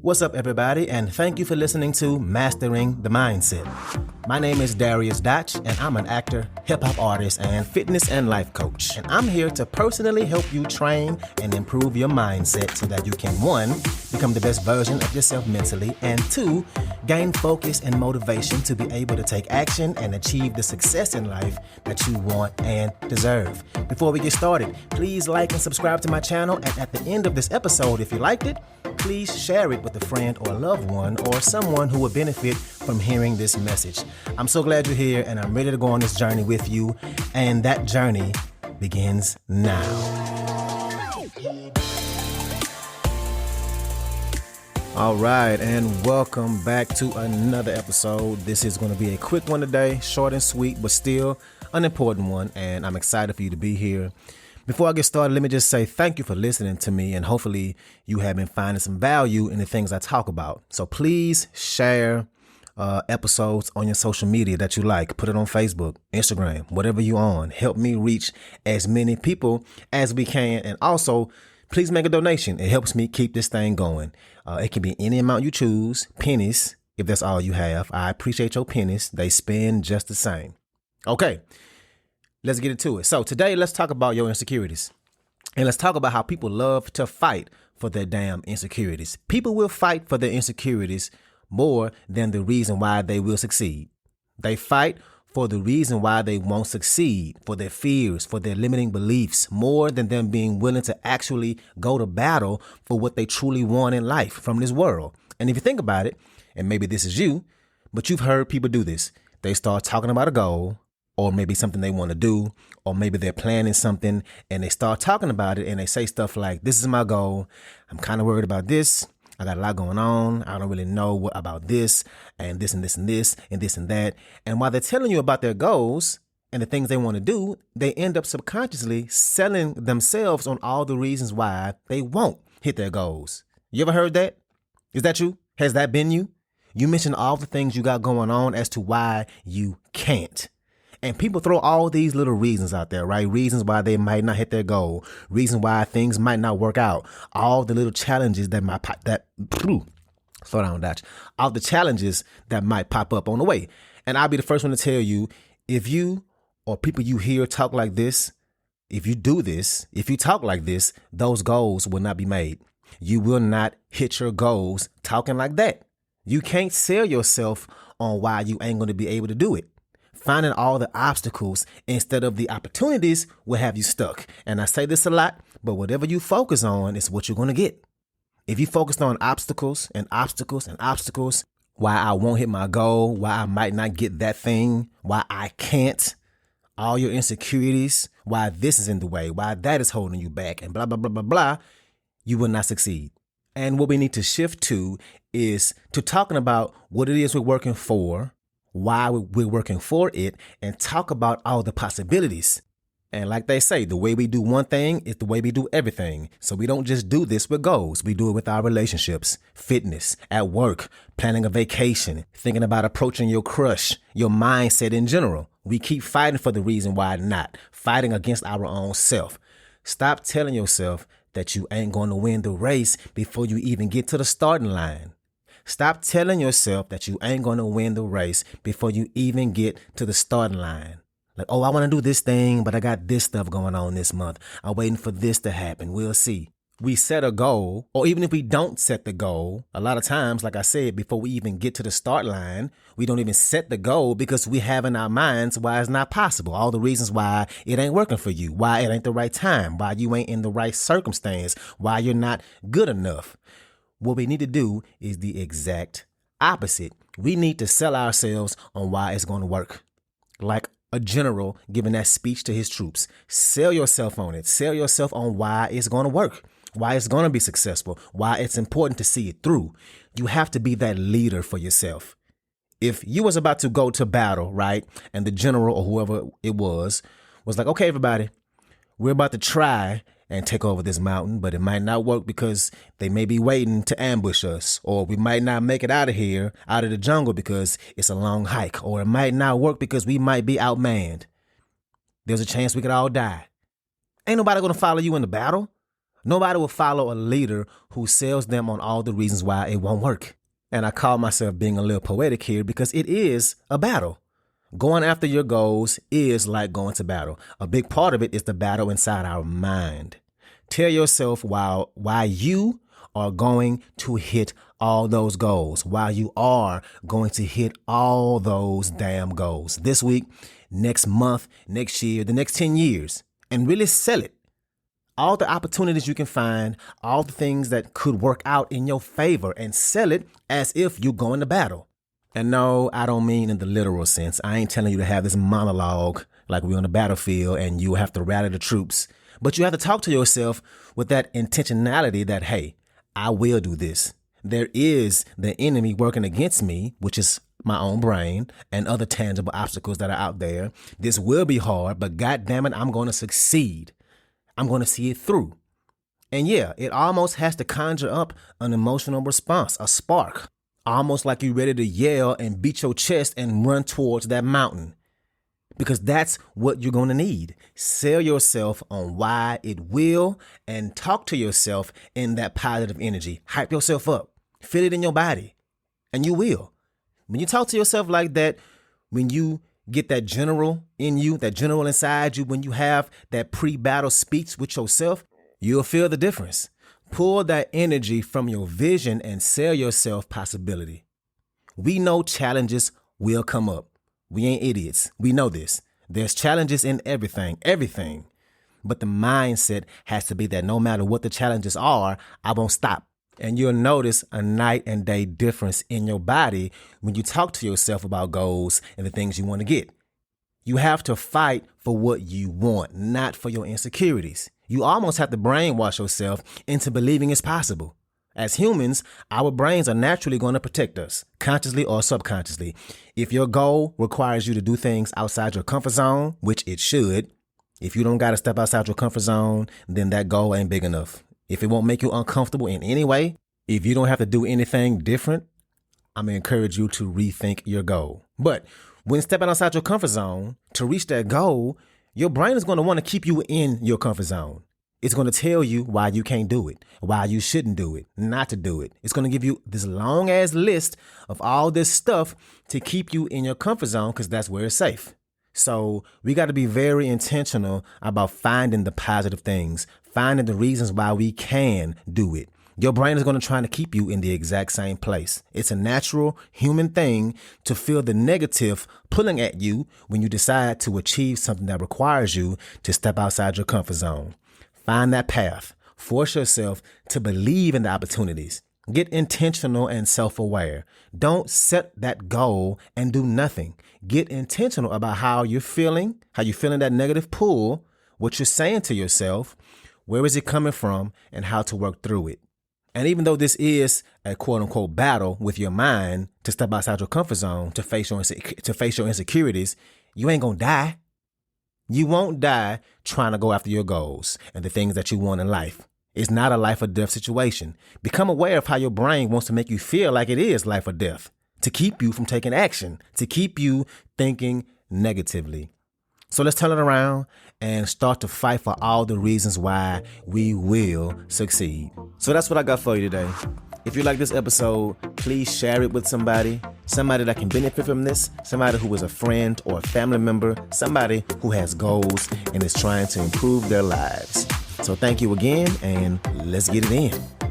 What's up, everybody, and thank you for listening to Mastering the Mindset. My name is Darius Dotch, and I'm an actor, hip-hop artist, and fitness and life coach. And I'm here to personally help you train and improve your mindset so that you can, 1, become the best version of yourself mentally, and 2, gain focus and motivation to be able to take action and achieve the success in life that you want and deserve. Before we get started, please like and subscribe to my channel, and at the end of this episode, if you liked it, please share it with a friend or a loved one or someone who would benefit from hearing this message. I'm so glad you're here, and I'm ready to go on this journey with you, and that journey begins now. All right, and welcome back to another episode. This is going to be a quick one today, short and sweet, but still an important one, and I'm excited for you to be here. Before I get started, let me just say thank you for listening to me, and hopefully you have been finding some value in the things I talk about. So please share episodes on your social media that you like. Put it on Facebook, Instagram, whatever you're on. Help me reach as many people as we can. And also, please make a donation. It helps me keep this thing going. It can be any amount you choose, pennies, if that's all you have. I appreciate your pennies. They spend just the same. Okay. Let's get into it. So today, let's talk about your insecurities. And let's talk about how people love to fight for their damn insecurities. People will fight for their insecurities more than the reason why they will succeed. They fight for the reason why they won't succeed, for their fears, for their limiting beliefs, more than them being willing to actually go to battle for what they truly want in life from this world. And if you think about it, and maybe this is you, but you've heard people do this. They start talking about a goal, or maybe something they want to do, or maybe they're planning something and they start talking about it and they say stuff like, this is my goal. I'm kind of worried about this. I got a lot going on. I don't really know what about this and this and this and this and this and that. And while they're telling you about their goals and the things they want to do, they end up subconsciously selling themselves on all the reasons why they won't hit their goals. You ever heard that? Is that you? Has that been you? You mentioned all the things you got going on as to why you can't. And people throw all these little reasons out there, right? Reasons why they might not hit their goal. Reasons why things might not work out. All the little challenges slow down, Dutch. All the challenges that might pop up on the way. And I'll be the first one to tell you, if you or people you hear talk like this, if you do this, if you talk like this, those goals will not be made. You will not hit your goals talking like that. You can't sell yourself on why you ain't going to be able to do it. Finding all the obstacles instead of the opportunities will have you stuck. And I say this a lot, but whatever you focus on is what you're going to get. If you focused on obstacles and obstacles and obstacles, why I won't hit my goal, why I might not get that thing, why I can't, all your insecurities, why this is in the way, why that is holding you back, and blah, blah, blah, blah, blah, you will not succeed. And what we need to shift to is to talking about what it is we're working for, why we're working for it, and talk about all the possibilities. And like they say, the way we do one thing is the way we do everything. So we don't just do this with goals. We do it with our relationships, fitness, at work, planning a vacation, thinking about approaching your crush, your mindset in general. We keep fighting for the reason why not, fighting against our own self. Stop telling yourself that you ain't going to win the race before you even get to the starting line. Stop telling yourself that you ain't going to win the race before you even get to the starting line. Like, oh, I want to do this thing, but I got this stuff going on this month. I'm waiting for this to happen. We'll see. We set a goal, or even if we don't set the goal, a lot of times, like I said, before we even get to the start line, we don't even set the goal because we have in our minds why it's not possible. All the reasons why it ain't working for you, why it ain't the right time, why you ain't in the right circumstance, why you're not good enough. What we need to do is the exact opposite. We need to sell ourselves on why it's going to work. Like a general giving that speech to his troops. Sell yourself on it. Sell yourself on why it's going to work, why it's going to be successful, why it's important to see it through. You have to be that leader for yourself. If you was about to go to battle, right, and the general or whoever it was like, okay, everybody, we're about to try and take over this mountain, but it might not work because they may be waiting to ambush us, or we might not make it out of here, out of the jungle because it's a long hike, or it might not work because we might be outmanned. There's a chance we could all die. Ain't nobody going to follow you in the battle. Nobody will follow a leader who sells them on all the reasons why it won't work. And I call myself being a little poetic here because it is a battle. Going after your goals is like going to battle. A big part of it is the battle inside our mind. Tell yourself why you are going to hit all those goals, why you are going to hit all those damn goals this week, next month, next year, the next 10 years, and really sell it. All the opportunities you can find, all the things that could work out in your favor, and sell it as if you're going to battle. And no, I don't mean in the literal sense. I ain't telling you to have this monologue like we're on the battlefield and you have to rally the troops. But you have to talk to yourself with that intentionality that, hey, I will do this. There is the enemy working against me, which is my own brain and other tangible obstacles that are out there. This will be hard, but God damn it, I'm going to succeed. I'm going to see it through. And yeah, it almost has to conjure up an emotional response, a spark, almost like you're ready to yell and beat your chest and run towards that mountain. Because that's what you're going to need. Sell yourself on why it will and talk to yourself in that positive energy. Hype yourself up. Feel it in your body. And you will. When you talk to yourself like that, when you get that general in you, that general inside you, when you have that pre-battle speech with yourself, you'll feel the difference. Pull that energy from your vision and sell yourself possibility. We know challenges will come up. We ain't idiots. We know this. There's challenges in everything. But the mindset has to be that no matter what the challenges are, I won't stop. And you'll notice a night and day difference in your body when you talk to yourself about goals and the things you want to get. You have to fight for what you want, not for your insecurities. You almost have to brainwash yourself into believing it's possible. As humans, our brains are naturally going to protect us, consciously or subconsciously. If your goal requires you to do things outside your comfort zone, which it should, if you don't got to step outside your comfort zone, then that goal ain't big enough. If it won't make you uncomfortable in any way, if you don't have to do anything different, I'm going to encourage you to rethink your goal. But when stepping outside your comfort zone, to reach that goal, your brain is going to want to keep you in your comfort zone. It's going to tell you why you can't do it, why you shouldn't do it, not to do it. It's going to give you this long ass list of all this stuff to keep you in your comfort zone because that's where it's safe. So we got to be very intentional about finding the positive things, finding the reasons why we can do it. Your brain is going to try to keep you in the exact same place. It's a natural human thing to feel the negative pulling at you when you decide to achieve something that requires you to step outside your comfort zone. Find that path. Force yourself to believe in the opportunities. Get intentional and self-aware. Don't set that goal and do nothing. Get intentional about how you're feeling that negative pull, what you're saying to yourself, where is it coming from, and how to work through it. And even though this is a quote unquote battle with your mind to step outside your comfort zone, to face your insecurities, you ain't gonna die. You won't die trying to go after your goals and the things that you want in life. It's not a life or death situation. Become aware of how your brain wants to make you feel like it is life or death, to keep you from taking action, to keep you thinking negatively. So let's turn it around and start to fight for all the reasons why we will succeed. So that's what I got for you today. If you like this episode, please share it with somebody that can benefit from this, somebody who is a friend or a family member, somebody who has goals and is trying to improve their lives. So thank you again, and let's get it in.